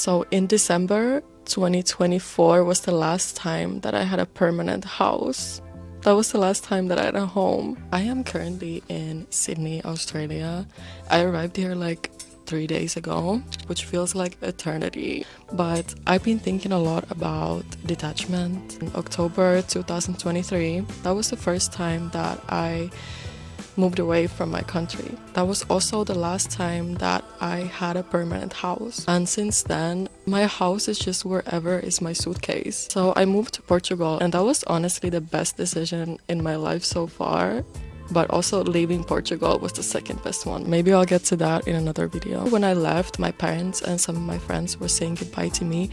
So in December 2024 was the last time that I had a permanent house. That was the last time that I had a home. I am currently in Sydney, Australia. I arrived here like 3 days ago, which feels like eternity. But I've been thinking a lot about detachment. In October 2023, that was the first time that I moved away from my country. That was also the last time that I had a permanent house. And since then, my house is just wherever is my suitcase. So I moved to Portugal, and that was honestly the best decision in my life so far. But also leaving Portugal was the second best one. Maybe I'll get to that in another video. When I left, my parents and some of my friends were saying goodbye to me.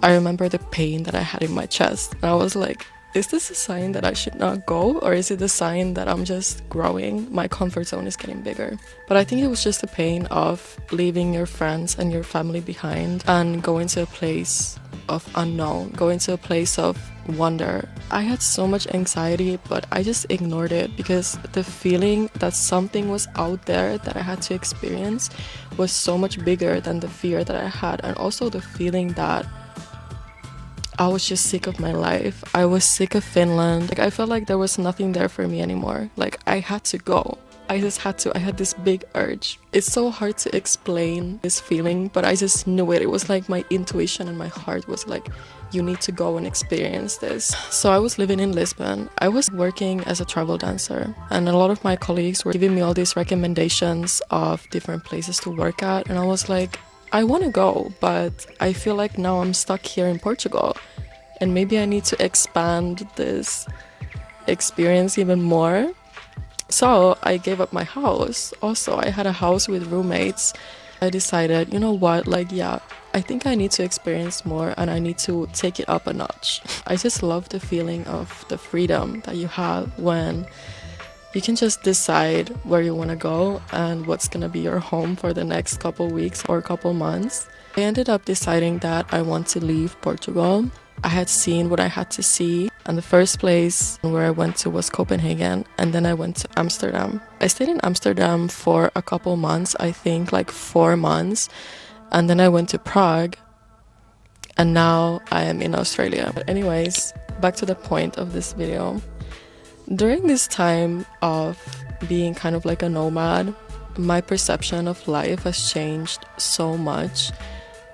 I remember the pain that I had in my chest. And I was like, is this a sign that I should not go, or is it a sign that I'm just growing? My comfort zone is getting bigger. But I think it was just the pain of leaving your friends and your family behind and going to a place of unknown, going to a place of wonder. I had so much anxiety, but I just ignored it because the feeling that something was out there that I had to experience was so much bigger than the fear that I had, and also the feeling that I was just sick of my life. I was sick of Finland. Like, I felt like there was nothing there for me anymore. Like, I had to go. I just had to. I had this big urge. It's so hard to explain this feeling, but I just knew it. It was like my intuition and my heart was like, you need to go and experience this. So I was living in Lisbon. I was working as a travel dancer, and a lot of my colleagues were giving me all these recommendations of different places to work at, and I was like, I want to go, but I feel like now I'm stuck here in Portugal, and maybe I need to expand this experience even more. So I gave up my house. Also, I had a house with roommates. I decided, you know what, like, yeah, I think I need to experience more and I need to take it up a notch. I just love the feeling of the freedom that you have when you can just decide where you want to go and what's going to be your home for the next couple weeks or couple months. I ended up deciding that I want to leave Portugal. I had seen what I had to see, and the first place where I went to was Copenhagen, and then I went to Amsterdam. I stayed in Amsterdam for a couple months, I think like 4 months, and then I went to Prague, and now I am in Australia. But anyways, back to the point of this video. During this time of being kind of like a nomad, my perception of life has changed so much,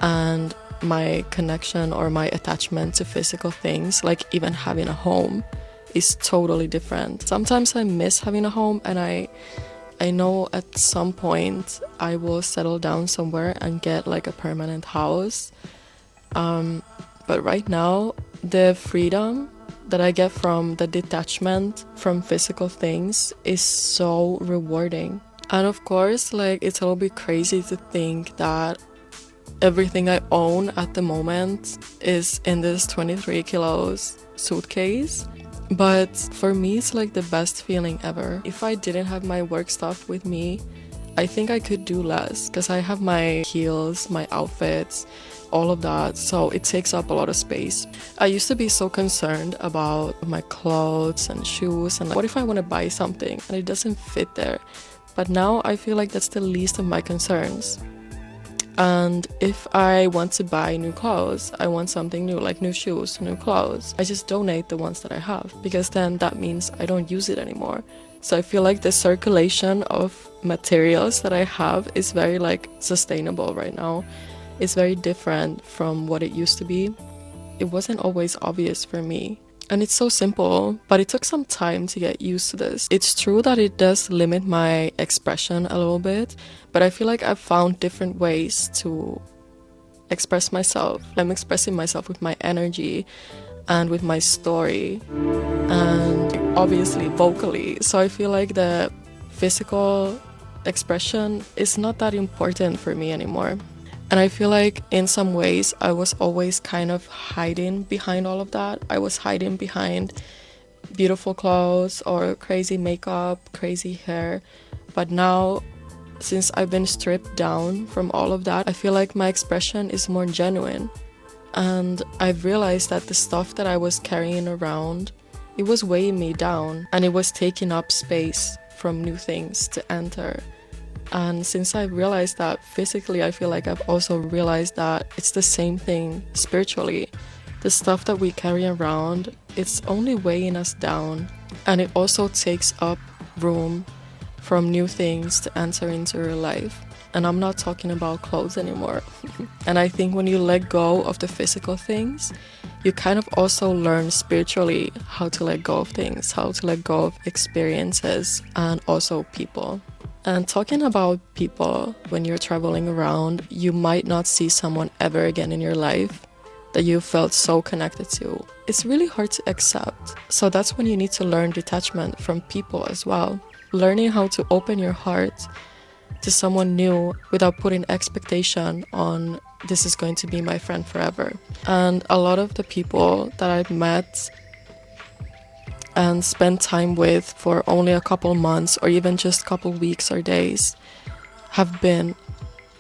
and my connection or my attachment to physical things, like even having a home, is totally different. Sometimes I miss having a home, and I know at some point I will settle down somewhere and get like a permanent house. But right now, the freedom that I get from the detachment from physical things is so rewarding. And of course, like, it's a little bit crazy to think that everything I own at the moment is in this 23 kilos suitcase. But for me, it's like the best feeling ever. If I didn't have my work stuff with me, I think I could do less, because I have my heels, my outfits, all of that, so it takes up a lot of space. I used to be so concerned about my clothes and shoes, and like, what if I want to buy something and it doesn't fit there? But now I feel like that's the least of my concerns. And if I want to buy new clothes, I want something new, like new shoes, new clothes, I just donate the ones that I have, because then that means I don't use it anymore. So I feel like the circulation of materials that I have is very like sustainable right now. It's very different from what it used to be. It wasn't always obvious for me. And it's so simple, but it took some time to get used to this. It's true that it does limit my expression a little bit, but I feel like I've found different ways to express myself. I'm expressing myself with my energy and with my story, and obviously vocally. So I feel like the physical expression is not that important for me anymore. And I feel like in some ways I was always kind of hiding behind all of that. I was hiding behind beautiful clothes or crazy makeup, crazy hair. But now, since I've been stripped down from all of that, I feel like my expression is more genuine. And I've realized that the stuff that I was carrying around, it was weighing me down, and it was taking up space from new things to enter. And since I've realized that physically, I feel like I've also realized that it's the same thing spiritually. The stuff that we carry around, it's only weighing us down, and it also takes up room from new things to enter into your life. And I'm not talking about clothes anymore. And I think when you let go of the physical things, you kind of also learn spiritually how to let go of things, how to let go of experiences, and also people. And talking about people, when you're traveling around, you might not see someone ever again in your life that you felt so connected to. It's really hard to accept. So that's when you need to learn detachment from people as well. Learning how to open your heart to someone new without putting expectation on this is going to be my friend forever. And a lot of the people that I've met and spent time with for only a couple months or even just a couple weeks or days have been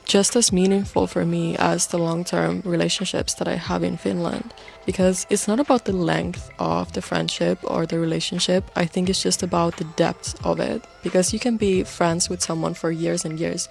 just as meaningful for me as the long-term relationships that I have in Finland. Because it's not about the length of the friendship or the relationship. I think it's just about the depth of it. Because you can be friends with someone for years and years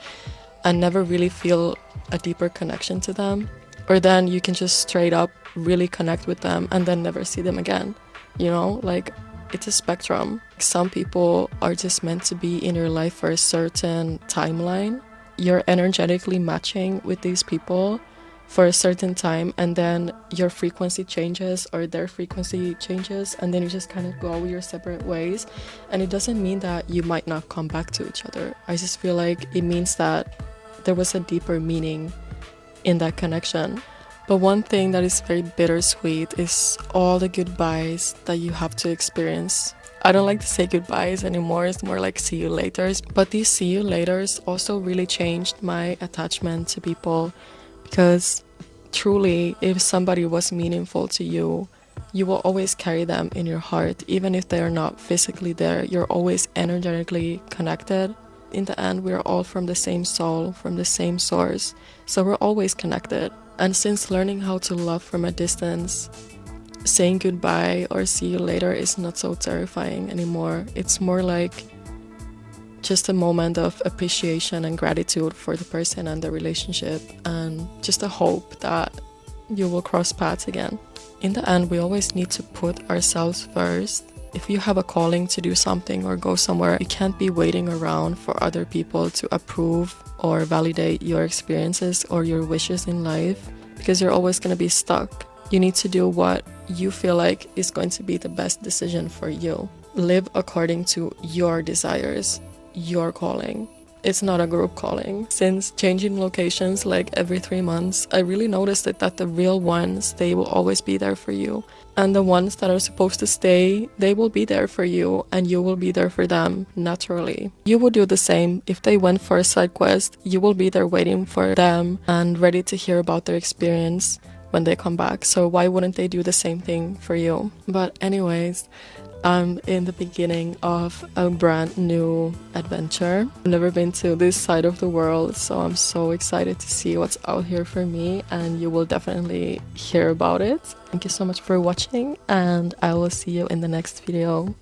and never really feel a deeper connection to them. Or then you can just straight up really connect with them and then never see them again. You know, like it's a spectrum. Some people are just meant to be in your life for a certain timeline. You're energetically matching with these people for a certain time, and then your frequency changes or their frequency changes, and then you just kind of go your separate ways. And it doesn't mean that you might not come back to each other. I just feel like it means that there was a deeper meaning in that connection. But one thing that is very bittersweet is all the goodbyes that you have to experience. I don't like to say goodbyes anymore, it's more like see you laters. But these see you laters also really changed my attachment to people, because truly, if somebody was meaningful to you, you will always carry them in your heart. Even if they are not physically there, you're always energetically connected. In the end, we're all from the same soul, from the same source, so we're always connected. And since learning how to love from a distance, saying goodbye or see you later is not so terrifying anymore. It's more like just a moment of appreciation and gratitude for the person and the relationship, and just a hope that you will cross paths again. In the end, we always need to put ourselves first. If you have a calling to do something or go somewhere, you can't be waiting around for other people to approve or validate your experiences or your wishes in life, because you're always going to be stuck. You need to do what you feel like is going to be the best decision for you. Live according to your desires, your calling. It's not a group calling. Since changing locations like every 3 months, I really noticed that the real ones, they will always be there for you. And the ones that are supposed to stay, they will be there for you, and you will be there for them naturally. You will do the same. If they went for a side quest, you will be there waiting for them and ready to hear about their experience when they come back. So why wouldn't they do the same thing for you? But anyways, I'm in the beginning of a brand new adventure. I've never been to this side of the world, so I'm so excited to see what's out here for me, and you will definitely hear about it. Thank you so much for watching, and I will see you in the next video.